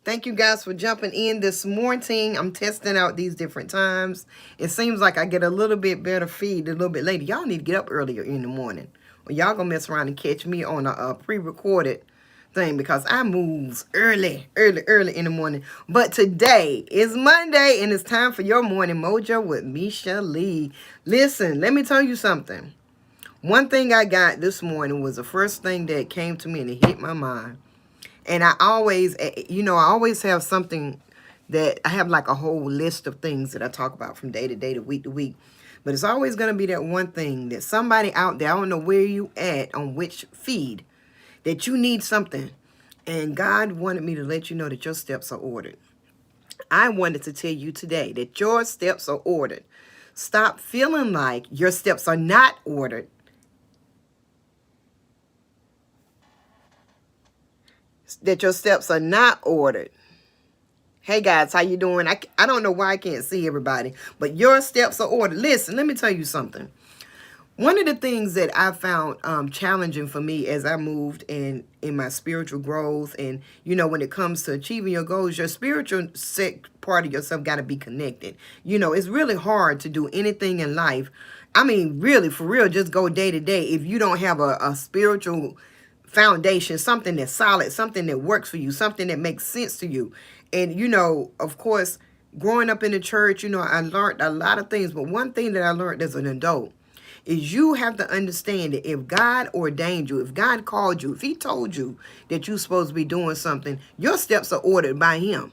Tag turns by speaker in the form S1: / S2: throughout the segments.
S1: Thank you guys for jumping in this morning. I'm testing out these different times. It seems like I get a little bit better feed a little bit later. Y'all need to get up earlier in the morning, or y'all gonna mess around and catch me on a pre-recorded thing, because I moves early in the morning. But today is Monday, and it's time for your morning mojo with Misha Lee. Listen, let me tell you something. One thing I got this morning was the first thing that came to me, and it hit my mind. And I always, I always have something that I have, like a whole list of things that I talk about from day to day to week. But it's always going to be that one thing that somebody out there, I don't know where you at, on which feed, that you need something. And God wanted me to let you know that your steps are ordered. I wanted to tell you today that your steps are ordered. Stop feeling like your steps are not ordered. That your steps are not ordered. Hey guys, how you doing? I don't know why I can't see everybody, but your steps are ordered. Listen, let me tell you something. One of the things that I found challenging for me as I moved in my spiritual growth, and when it comes to achieving your goals, your spiritual part of yourself got to be connected. It's really hard to do anything in life. I mean, really, for real, just go day to day if you don't have a spiritual foundation, something that's solid, something that works for you, something that makes sense to you. And of course, growing up in the church, I learned a lot of things, but one thing that I learned as an adult is you have to understand that if God ordained you, if God called you, if he told you that you're supposed to be doing something, your steps are ordered by him.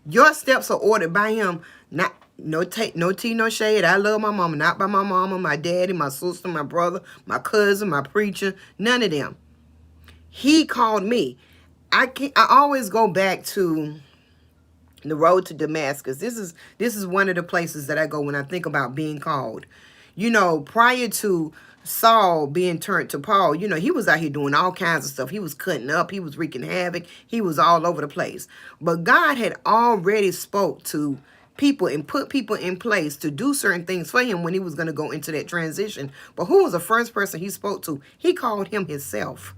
S1: Your steps are ordered by him. Not no tea, no shade. I love my mama, not by my mama, my daddy, my sister, my brother, my cousin, my preacher, none of them. He called me. I always go back to the road to Damascus. This is one of the places that I go when I think about being called. Prior to Saul being turned to Paul, he was out here doing all kinds of stuff. He was cutting up. He was wreaking havoc. He was all over the place. But God had already spoke to people and put people in place to do certain things for him when he was going to go into that transition. But who was the first person he spoke to? He called him himself.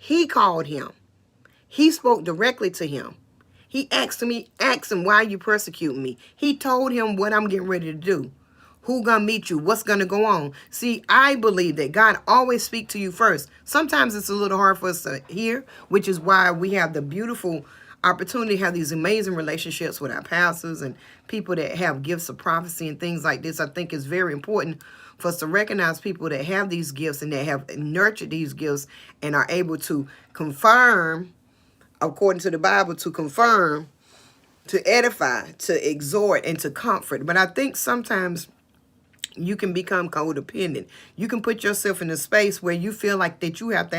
S1: He called him. He spoke directly to him. He asked him, why are you persecuting me? He told him what I'm getting ready to do. Who gonna meet you? What's gonna go on? See, I believe that God always speaks to you first. Sometimes it's a little hard for us to hear, which is why we have the beautiful opportunity to have these amazing relationships with our pastors and people that have gifts of prophecy and things like this. I think it's very important for us to recognize people that have these gifts and that have nurtured these gifts and are able to confirm, according to the Bible, to confirm, to edify, to exhort, and to comfort. But I think sometimes you can become codependent. You can put yourself in a space where you feel like that you have to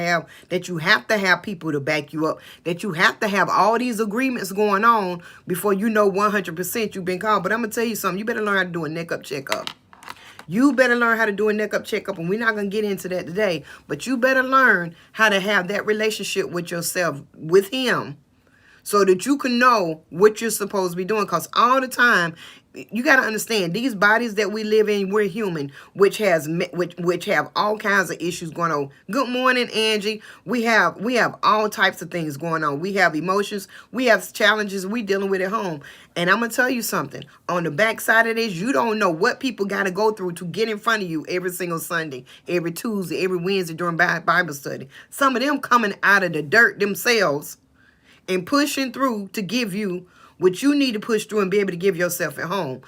S1: have people to back you up, that you have to have all these agreements going on before 100% you've been called. But I'm gonna tell you something. You better learn how to do a neck up checkup. You better learn how to do a neck up checkup, and we're not going to get into that today, but you better learn how to have that relationship with yourself, with him, so that you can know what you're supposed to be doing. Because all the time, you got to understand, these bodies that we live in, we're human, which have all kinds of issues going on. Good morning, Angie. We have all types of things going on. We have emotions. We have challenges we dealing with at home. And I'm going to tell you something. On the backside of this, you don't know what people got to go through to get in front of you every single Sunday, every Tuesday, every Wednesday during Bible study. Some of them coming out of the dirt themselves and pushing through to give you what you need to push through and be able to give yourself at home.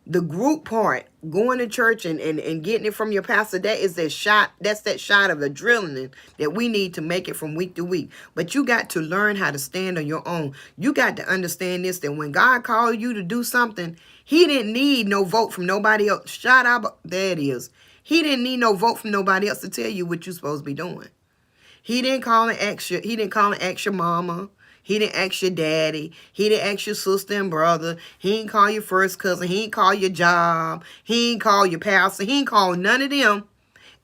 S1: The group part, going to church and getting it from your pastor, that's that shot of adrenaline that we need to make it from week to week. But you got to learn how to stand on your own. You got to understand this, that when God called you to do something, he didn't need no vote from nobody else. Shout out, there it is. He didn't need no vote from nobody else to tell you what you're supposed to be doing. He didn't call and ask you. He didn't call and ask your mama. He didn't ask your daddy. He didn't ask your sister and brother. He didn't call your first cousin. He didn't call your job. He didn't call your pastor. He didn't call none of them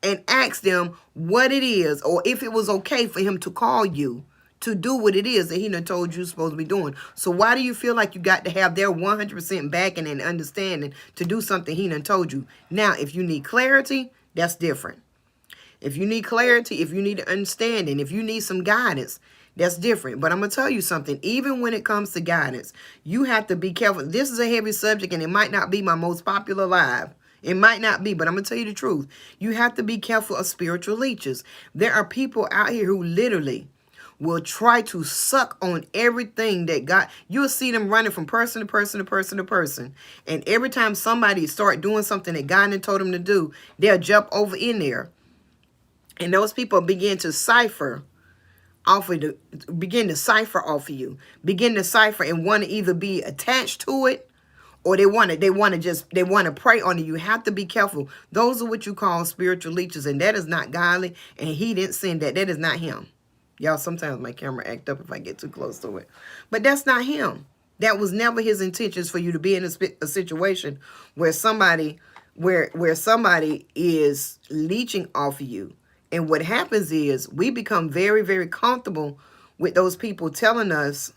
S1: and ask them what it is, or if it was okay for him to call you to do what it is that he done told you you're supposed to be doing. So why do you feel like you got to have their 100% backing and understanding to do something he done told you? Now, if you need clarity, that's different. If you need clarity, if you need understanding, if you need some guidance, That's different. But I'm going to tell you something. Even when it comes to guidance, you have to be careful. This is a heavy subject, and it might not be my most popular live. It might not be, but I'm going to tell you the truth. You have to be careful of spiritual leeches. There are people out here who literally will try to suck on everything that God. You'll see them running from person to person to person to person. And every time somebody start doing something that God had told them to do, they'll jump over in there. And those people begin to cipher off of the, begin to cipher off of you. Begin to cipher and want to either be attached to it, or they want to prey on you. You have to be careful. Those are what you call spiritual leeches, and that is not godly, and he didn't send that. That is not him. Y'all, sometimes my camera act up if I get too close to it. But that's not him. That was never his intentions for you to be in a situation where somebody is leeching off of you. And what happens is we become very, very comfortable with those people telling us,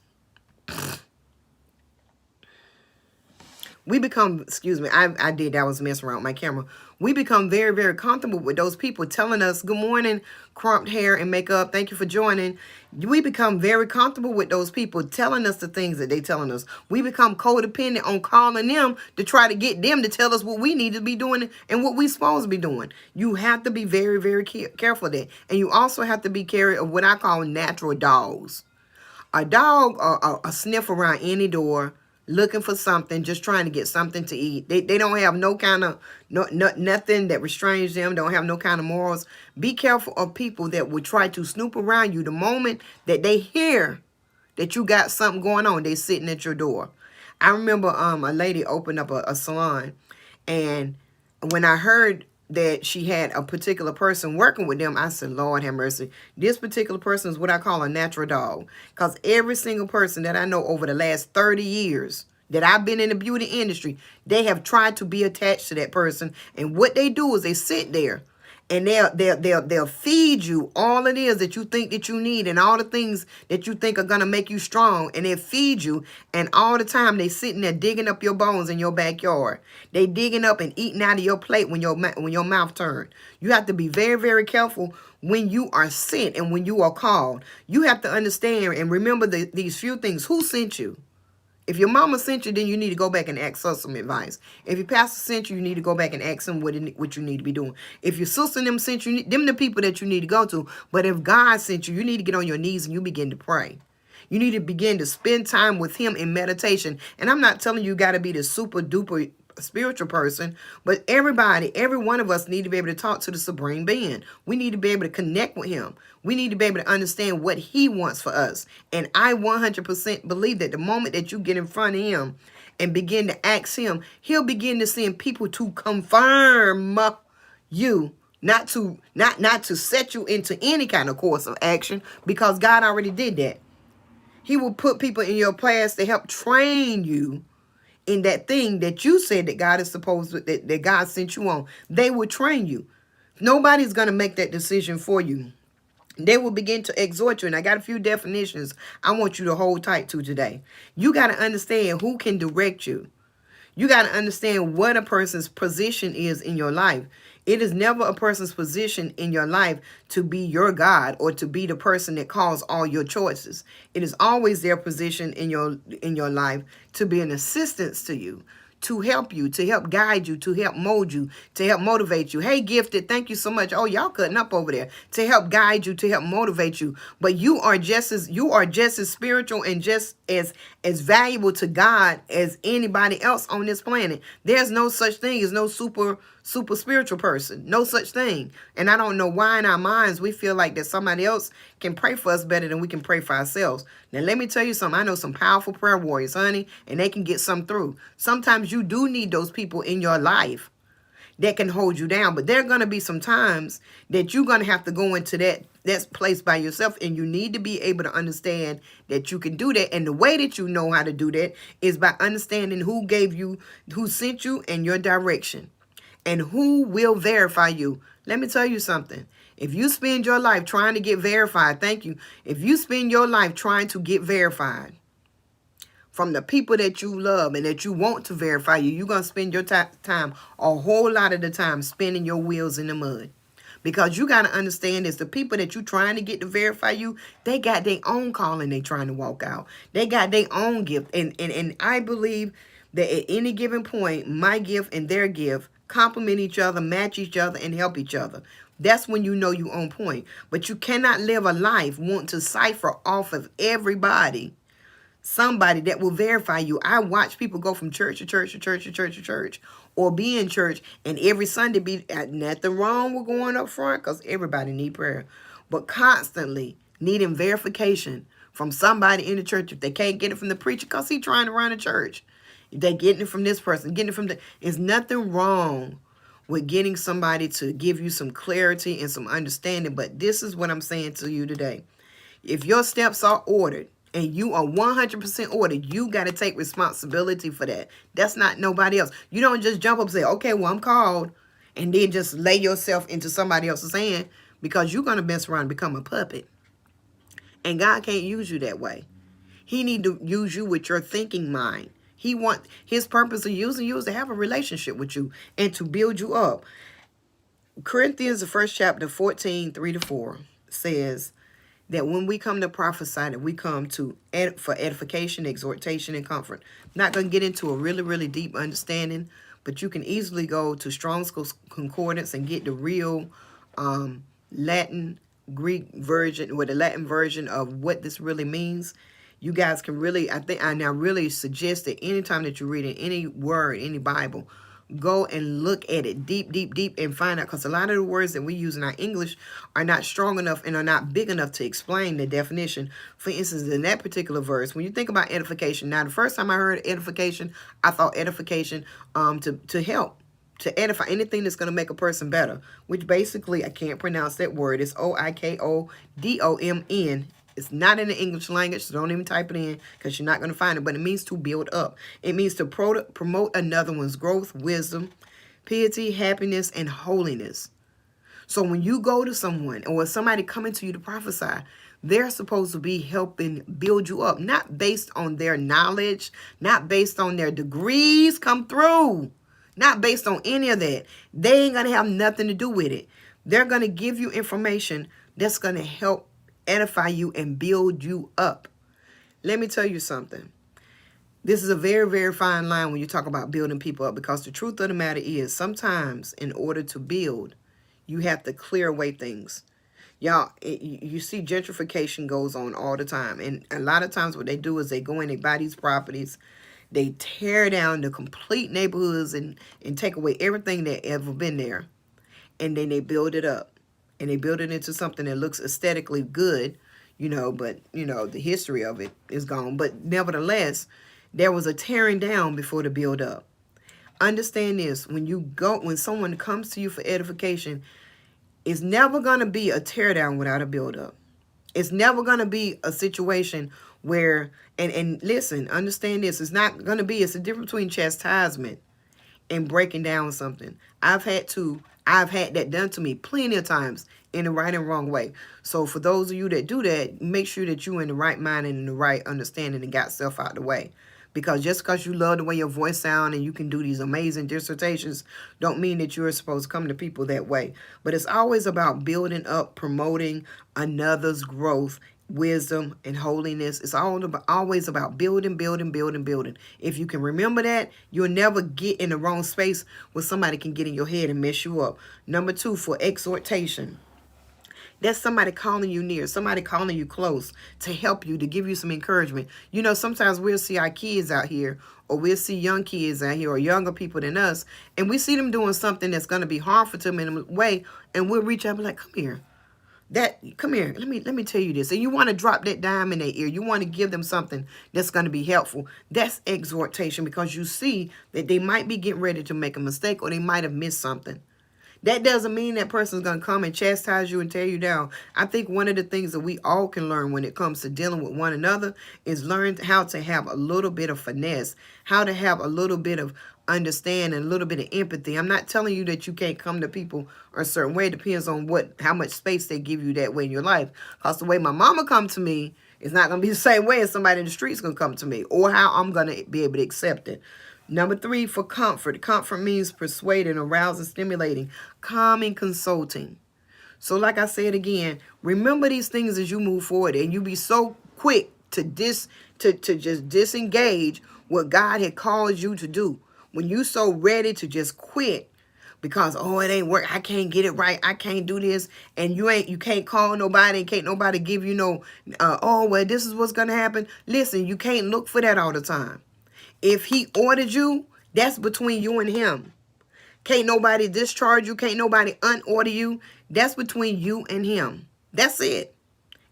S1: excuse me, I did, that was messing around with my camera. We become very, very comfortable with those people telling us, good morning, crumped hair and makeup, thank you for joining. We become very comfortable with those people telling us the things that they telling us. We become codependent on calling them to try to get them to tell us what we need to be doing and what we supposed to be doing. You have to be very, very careful of that. And you also have to be careful of what I call natural dogs. A dog or a sniff around any door, looking for something, just trying to get something to eat. They don't have no kind of, nothing that restrains them, don't have no kind of morals. Be careful of people that will try to snoop around you. The moment that they hear that you got something going on, they sitting at your door. I remember a lady opened up a salon, and when I heard that she had a particular person working with them, I said, Lord have mercy. This particular person is what I call a natural dog. Because every single person that I know over the last 30 years that I've been in the beauty industry, they have tried to be attached to that person. And what they do is they sit there and they'll feed you all it is that you think that you need and all the things that you think are going to make you strong. And they'll feed you. And all the time they sitting there digging up your bones in your backyard. They digging up and eating out of your plate when your mouth turned. You have to be very, very careful when you are sent and when you are called. You have to understand and remember these few things. Who sent you? If your mama sent you, then you need to go back and ask her some advice. If your pastor sent you, you need to go back and ask them what you need to be doing. If your sister and them sent you, them the people that you need to go to. But if God sent you, you need to get on your knees and you begin to pray. You need to begin to spend time with him in meditation. And I'm not telling you got to be the super duper spiritual person, but every one of us need to be able to talk to the supreme being. We need to be able to connect with him. We need to be able to understand what he wants for us. And I 100% believe that the moment that you get in front of him and begin to ask him, he'll begin to send people to confirm you, not to set you into any kind of course of action, because God already did that. He will put people in your class to help train you in that thing that you said that God is supposed to, that God sent you on. They will train you. Nobody's going to make that decision for you. They will begin to exhort you. And I got a few definitions I want you to hold tight to today. You got to understand who can direct you. You got to understand what a person's position is in your life. It is never a person's position in your life to be your God or to be the person that calls all your choices. It is always their position in your life to be an assistance to you, to help you, to help guide you, to help mold you, to help motivate you. Hey, Gifted, thank you so much. Oh, y'all cutting up over there. To help guide you, to help motivate you. But you are just as spiritual and just as valuable to God as anybody else on this planet. There's no such thing as no super spiritual person. No such thing. And I don't know why in our minds we feel like that somebody else can pray for us better than we can pray for ourselves. Now, let me tell you something. I know some powerful prayer warriors, honey, and they can get some through. Sometimes you do need those people in your life that can hold you down. But there are going to be some times that you're going to have to go into that place by yourself, and you need to be able to understand that you can do that. And the way that you know how to do that is by understanding who sent you and your direction. And who will verify you. Let me tell you something. If you spend your life trying to get verified, thank you. If you spend your life trying to get verified from the people that you love and that you want to verify you, you're going to spend your time, a whole lot of the time, spinning your wheels in the mud. Because you got to understand this. The people that you trying to get to verify you, they got their own calling they trying to walk out. They got their own gift. And I believe that at any given point, my gift and their gift complement each other, match each other, and help each other. That's when you know you on point. But you cannot live a life wanting to cipher off of everybody somebody that will verify you. I watch people go from church to church to church to church to church, or be in church and every Sunday be nothing wrong with going up front, because everybody need prayer, but constantly needing verification from somebody in the church. If they can't get it from the preacher because he trying to run a church, if they getting it from this person, getting it from the, there's nothing wrong with getting somebody to give you some clarity and some understanding. But this is what I'm saying to you today. If your steps are ordered and you are 100% ordered, you got to take responsibility for that. That's not nobody else. You don't just jump up and say, okay, well, I'm called, and then just lay yourself into somebody else's hand, because you're going to mess around and become a puppet. And God can't use you that way. He need to use you with your thinking mind. He want his purpose of using you is to have a relationship with you and to build you up. Corinthians, the first chapter, 14, 3-4, says that when we come to prophesy, that we come to for edification, exhortation, and comfort. I'm not going to get into a really, really deep understanding, but you can easily go to Strong's Concordance and get the real Latin, Greek version, or the Latin version of what this really means. You guys can really, I now really suggest that anytime that you're reading any word, any Bible, go and look at it deep, deep, deep, and find out, because a lot of the words that we use in our English are not strong enough and are not big enough to explain the definition. For instance, in that particular verse, when you think about edification, now the first time I heard edification, I thought edification to help, to edify, anything that's going to make a person better, which basically, I can't pronounce that word. It's Oikodom. It's not in the English language, so don't even type it in, because you're not going to find it. But it means to build up. It means to promote another one's growth, wisdom, piety, happiness, and holiness. So when you go to someone, or somebody coming to you to prophesy, they're supposed to be helping build you up, not based on their knowledge, not based on their degrees come through, not based on any of that. They ain't going to have nothing to do with it. They're going to give you information that's going to help edify you and build you up. Let me tell you something. This is a very, very fine line when you talk about building people up, because the truth of the matter is, sometimes in order to build, you have to clear away things. Y'all, you see gentrification goes on all the time. And a lot of times what they do is they go in, they buy these properties, they tear down the complete neighborhoods and take away everything that ever been there. And then they build it up. And they build it into something that looks aesthetically good, but, the history of it is gone. But nevertheless, there was a tearing down before the build up. Understand this, when someone comes to you for edification, it's never going to be a tear down without a build up. It's never going to be a situation where, and listen, understand this, it's not going to be, it's a difference between chastisement and breaking down something. I've had that done to me plenty of times in the right and wrong way. So for those of you that do that, make sure that you're in the right mind and in the right understanding and got self out the way. Because just because you love the way your voice sounds and you can do these amazing dissertations, don't mean that you're supposed to come to people that way. But it's always about building up, promoting another's growth, wisdom, and holiness. It's always about building, building, building, building. If you can remember that, you'll never get in the wrong space where somebody can get in your head and mess you up. Number 2, for exhortation. That's somebody calling you near, somebody calling you close to help you, to give you some encouragement. Sometimes we'll see our kids out here, or we'll see young kids out here, or younger people than us, and we see them doing something that's going to be harmful to them in a way, and we'll reach out and be like, come here. Come here, let me tell you this. And you want to drop that dime in their ear. You want to give them something that's going to be helpful. That's exhortation, because you see that they might be getting ready to make a mistake, or they might have missed something. That doesn't mean that person's going to come and chastise you and tear you down. I think one of the things that we all can learn when it comes to dealing with one another is learn how to have a little bit of finesse, how to have a little bit of understanding, a little bit of empathy. I'm not telling you that you can't come to people a certain way. It depends on how much space they give you that way in your life. Because the way my mama come to me is not going to be the same way as somebody in the street's going to come to me, or how I'm going to be able to accept it. Number 3, for comfort. Comfort means persuading, arousing, stimulating, calming, consulting. So like I said again, remember these things as you move forward, and you be so quick to just disengage what God had called you to do. When you so ready to just quit because, oh, it ain't work, I can't get it right, I can't do this, and you can't call nobody, and can't nobody give you no oh, well, this is what's gonna happen. Listen, you can't look for that all the time. If he ordered you, that's between you and him. Can't nobody discharge you. Can't nobody unorder you. That's between you and him. That's it.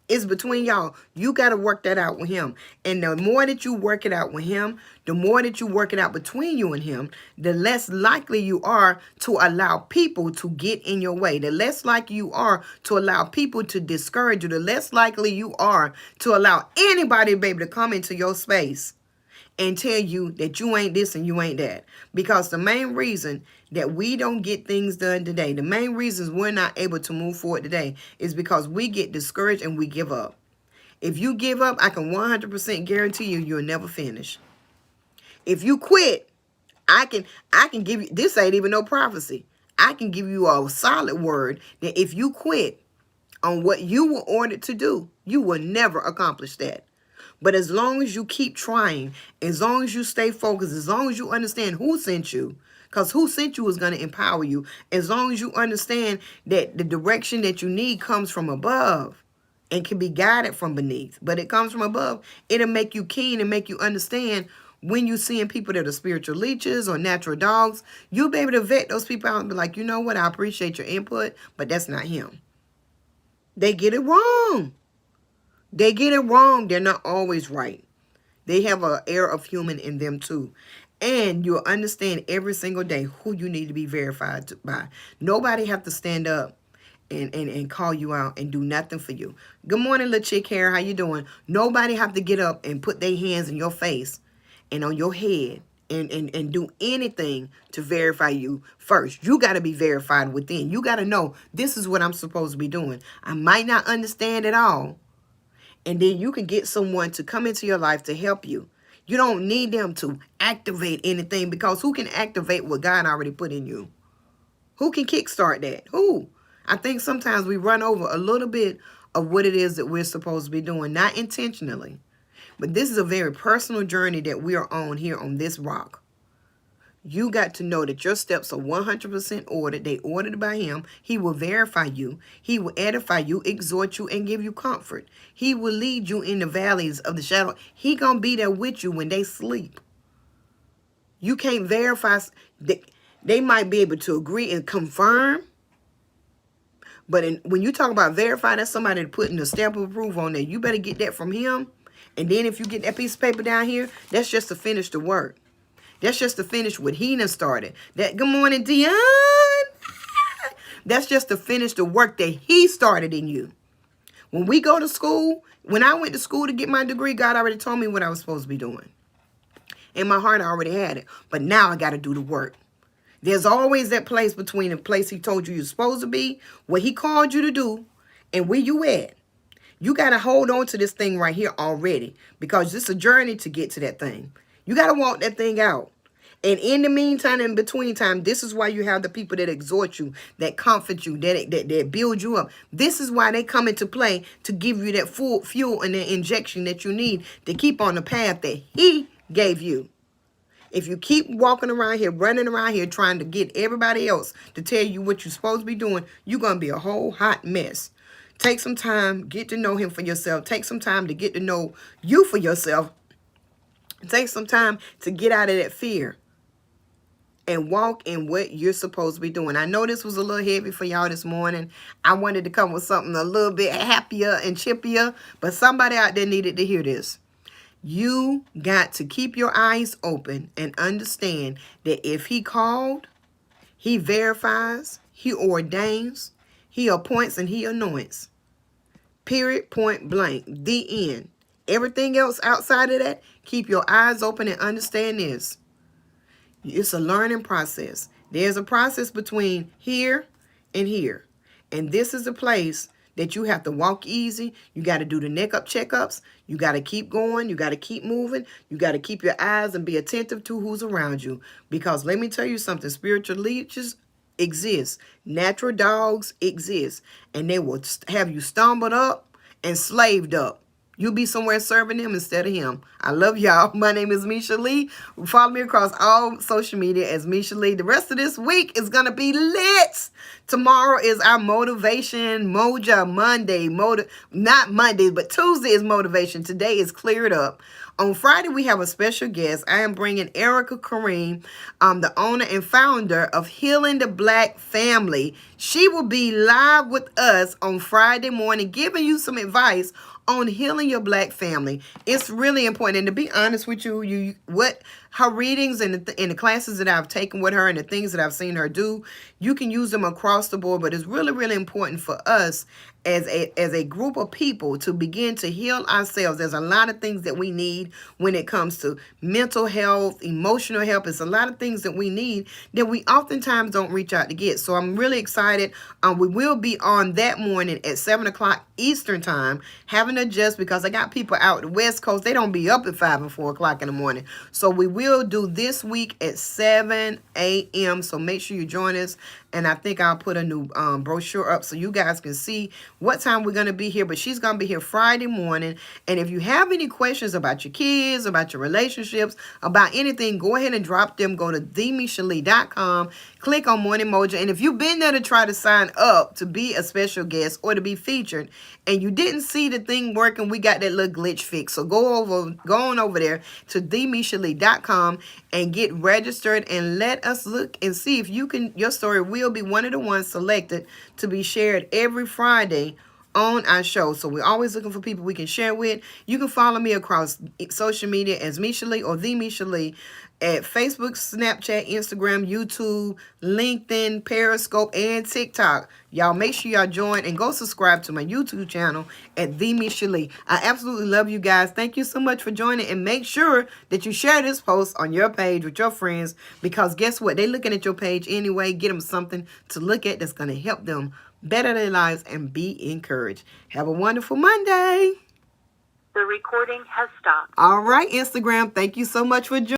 S1: It's between y'all. You got to work that out with him. And the more that you work it out with him, the more that you work it out between you and him, the less likely you are to allow people to get in your way. The less likely you are to allow people to discourage you. The less likely you are to allow anybody, baby, to come into your space and tell you that you ain't this and you ain't that. Because the main reason that we don't get things done today, the main reasons we're not able to move forward today, is because we get discouraged and we give up. If you give up, I can 100% guarantee you, you'll never finish. If you quit, I can give you, this ain't even no prophecy. I can give you a solid word that if you quit on what you were ordered to do, you will never accomplish that. But as long as you keep trying, as long as you stay focused, as long as you understand who sent you, because who sent you is going to empower you, as long as you understand that the direction that you need comes from above and can be guided from beneath, but it comes from above, it'll make you keen and make you understand when you're seeing people that are spiritual leeches or natural dogs, you'll be able to vet those people out and be like, you know what, I appreciate your input, but that's not him. They get it wrong. They get it wrong. They're not always right. They have an air of human in them too. And you'll understand every single day who you need to be verified by. Nobody have to stand up and call you out and do nothing for you. Good morning, little chick hair. How you doing? Nobody have to get up and put their hands in your face and on your head and do anything to verify you first. You got to be verified within. You got to know this is what I'm supposed to be doing. I might not understand it all. And then you can get someone to come into your life to help you. You don't need them to activate anything, because who can activate what God already put in you? Who can kickstart that? Who? I think sometimes we run over a little bit of what it is that we're supposed to be doing, not intentionally. But this is a very personal journey that we are on here on this rock. You got to know that your steps are 100% ordered. They ordered by him. He will verify you. He will edify you, exhort you, and give you comfort. He will lead you in the valleys of the shadow. He going to be there with you when they sleep. You can't verify. They might be able to agree and confirm. But when you talk about verify, that's somebody putting a stamp of approval on there. You better get that from him. And then if you get that piece of paper down here, that's just to finish the work. That's just to finish what he done started. Good morning, Dion. That's just to finish the work that he started in you. When we go to school, when I went to school to get my degree, God already told me what I was supposed to be doing. In my heart, I already had it. But now I got to do the work. There's always that place between the place he told you you're supposed to be, what he called you to do, and where you at. You got to hold on to this thing right here already, because it's a journey to get to that thing. You got to walk that thing out. And in the meantime, in between time, this is why you have the people that exhort you, that comfort you, that build you up. This is why they come into play, to give you that full fuel and that injection that you need to keep on the path that he gave you. If you keep walking around here, running around here, trying to get everybody else to tell you what you're supposed to be doing, you're going to be a whole hot mess. Take some time, get to know him for yourself. Take some time to get to know you for yourself. Take some time to get out of that fear and walk in what you're supposed to be doing. I know this was a little heavy for y'all this morning. I wanted to come with something a little bit happier and chippier, but somebody out there needed to hear this. You got to keep your eyes open and understand that if he called, he verifies, he ordains, he appoints, and he anoints. Period, point blank, the end. Everything else outside of that, keep your eyes open and understand this. It's a learning process. There's a process between here and here. And this is a place that you have to walk easy. You got to do the neck up checkups. You got to keep going. You got to keep moving. You got to keep your eyes and be attentive to who's around you. Because let me tell you something, spiritual leeches exist. Natural dogs exist. And they will have you stumbled up and slaved up. You'll be somewhere serving him instead of him. I love y'all. My name is Misha Lee. Follow me across all social media as Misha Lee. The rest of this week is going to be lit. Tomorrow is our motivation Mojo Monday. Not Monday, but Tuesday is motivation. Today is cleared up. On Friday, we have a special guest. I am bringing Erica Kareem, the owner and founder of Healing the Black Family. She will be live with us on Friday morning, giving you some advice on healing your Black family. It's really important. And to be honest with you, what her readings and the classes that I've taken with her and the things that I've seen her do, you can use them across the board. But it's really, really important for us as a group of people to begin to heal ourselves. There's a lot of things that we need when it comes to mental health, emotional health. It's a lot of things that we need that we oftentimes don't reach out to get. So I'm really excited. We will be on that morning at 7 o'clock Eastern time, having to adjust because I got people out the West Coast. They don't be up at 5 and 4 o'clock in the morning. So we will do this week at 7 a.m. So make sure you join us. And I think I'll put a new brochure up so you guys can see what time we're going to be here. But she's going to be here Friday morning. And if you have any questions about your kids, about your relationships, about anything, go ahead and drop them. Go to themishali.com. Click on Morning Mojo. And if you've been there to try to sign up to be a special guest or to be featured and you didn't see the thing working, we got that little glitch fixed. So go on over there to themishali.com and get registered and let us look and see if you can, your story will be one of the ones selected to be shared every Friday on our show. So we're always looking for people we can share with. You can follow me across social media as Misha Lee or The Misha Lee at Facebook, Snapchat, Instagram, YouTube, LinkedIn, Periscope, and TikTok. Y'all make sure y'all join and go subscribe to my YouTube channel at The Misha Lee. I absolutely love you guys. Thank you so much for joining, and make sure that you share this post on your page with your friends because guess what? They're looking at your page anyway. Get them something to look at that's going to help them better their lives and be encouraged. Have a wonderful Monday.
S2: The recording has stopped.
S1: All right, Instagram. Thank you so much for joining.